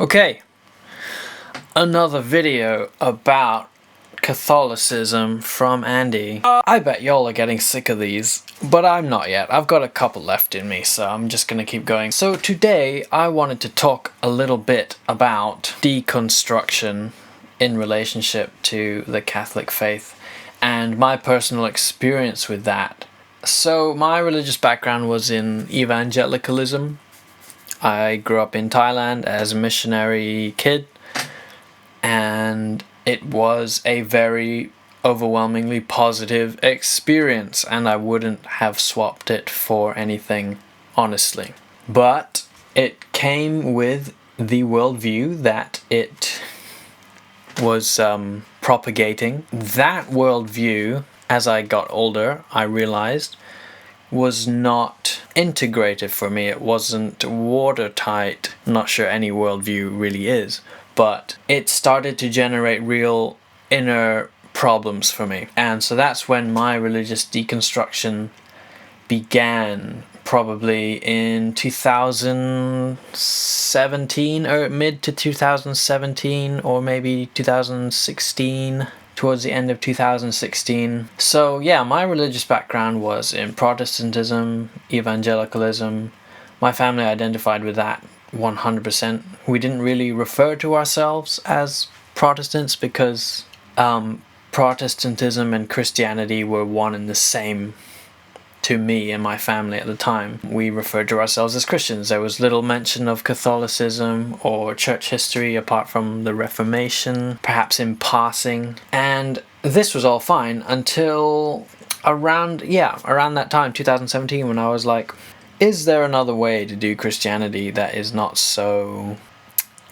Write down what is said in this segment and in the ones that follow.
Okay, another video about Catholicism from Andy. I bet y'all are getting sick of these, but I'm not yet. I've got a couple left in me, so I'm just gonna keep going. So today I wanted to talk a little bit about deconstruction in relationship to the Catholic faith and my personal experience with that. So my religious background was in evangelicalism. I grew up in Thailand as a missionary kid, and it was a very overwhelmingly positive experience, and I wouldn't have swapped it for anything, honestly. But it came with the worldview that it was propagating. That worldview, as I got older, I realized was not integrated for me. It wasn't watertight. I'm not sure any worldview really is, but it started to generate real inner problems for me. And so that's when my religious deconstruction began, probably in 2017 or mid to 2017 or maybe 2016. Towards the end of 2016. So yeah, my religious background was in Protestantism, evangelicalism. My family identified with that 100%. We didn't really refer to ourselves as Protestants because Protestantism and Christianity were one and the same to me and my family at the time. We referred to ourselves as Christians. There was little mention of Catholicism or church history apart from the Reformation, perhaps in passing. And this was all fine until around that time, 2017, when I was like, is there another way to do Christianity that is not so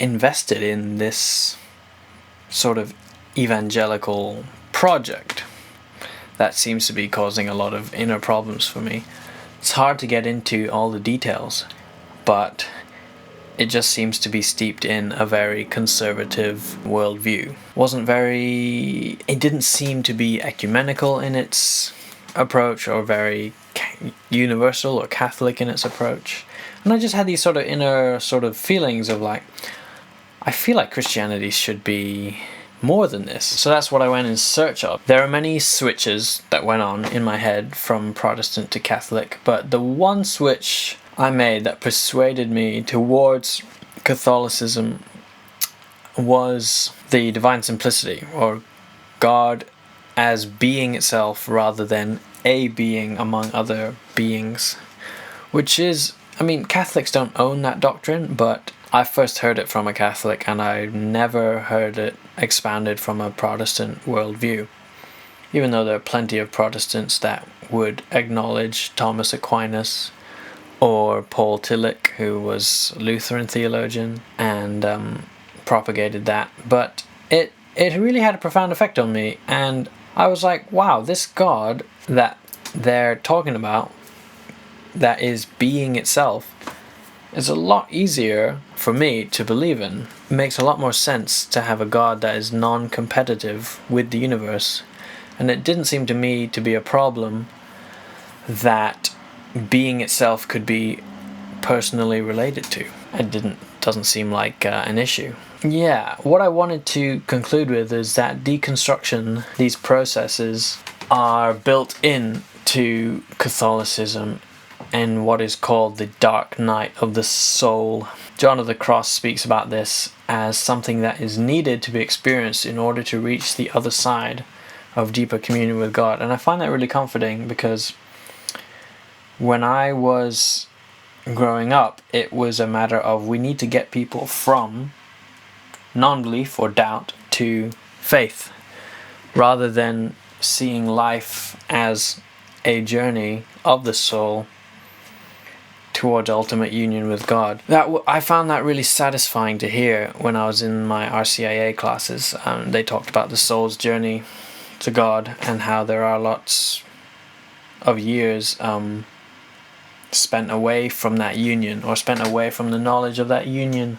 invested in this sort of evangelical project? That seems to be causing a lot of inner problems for me. It's hard to get into all the details, but it just seems to be steeped in a very conservative worldview. It didn't seem to be ecumenical in its approach or very universal or Catholic in its approach. And I just had these sort of inner sort of feelings of like, I feel like Christianity should be more than this. So that's what I went in search of. There are many switches that went on in my head from Protestant to Catholic, but the one switch I made that persuaded me towards Catholicism was the divine simplicity, or God as being itself rather than a being among other beings, which is, Catholics don't own that doctrine, but I first heard it from a Catholic and I never heard it expounded from a Protestant worldview, even though there are plenty of Protestants that would acknowledge Thomas Aquinas or Paul Tillich, who was a Lutheran theologian and propagated that. But it really had a profound effect on me, and I was like, wow, this God that they're talking about, that is being itself, is a lot easier for me to believe in. It makes a lot more sense to have a God that is non-competitive with the universe. And it didn't seem to me to be a problem that being itself could be personally related to. Doesn't seem like an issue. Yeah, what I wanted to conclude with is that deconstruction, these processes, are built in to Catholicism and what is called the dark night of the soul. John of the Cross speaks about this as something that is needed to be experienced in order to reach the other side of deeper communion with God. And I find that really comforting because when I was growing up, it was a matter of we need to get people from non-belief or doubt to faith, rather than seeing life as a journey of the soul towards ultimate union with God. I found that really satisfying to hear when I was in my RCIA classes. They talked about the soul's journey to God and how there are lots of years spent away from that union, or spent away from the knowledge of that union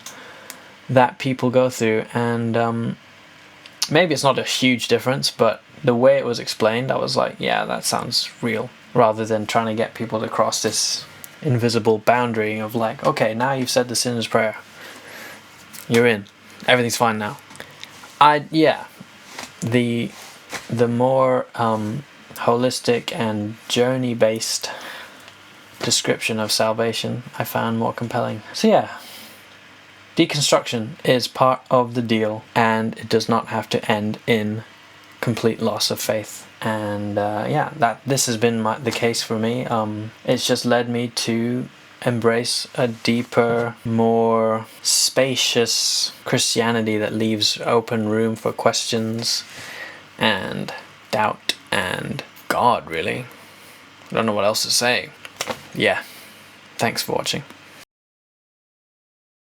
that people go through. And maybe it's not a huge difference, but the way it was explained, I was like, yeah, that sounds real, rather than trying to get people to cross this invisible boundary of like, okay, now you've said the sinner's prayer, you're in. Everything's fine now. The more holistic and journey-based description of salvation I found more compelling. So yeah, deconstruction is part of the deal, and it does not have to end in complete loss of faith. And this has been the case for me. It's just led me to embrace a deeper, more spacious Christianity that leaves open room for questions and doubt and God, really. I don't know what else to say. Yeah. Thanks for watching.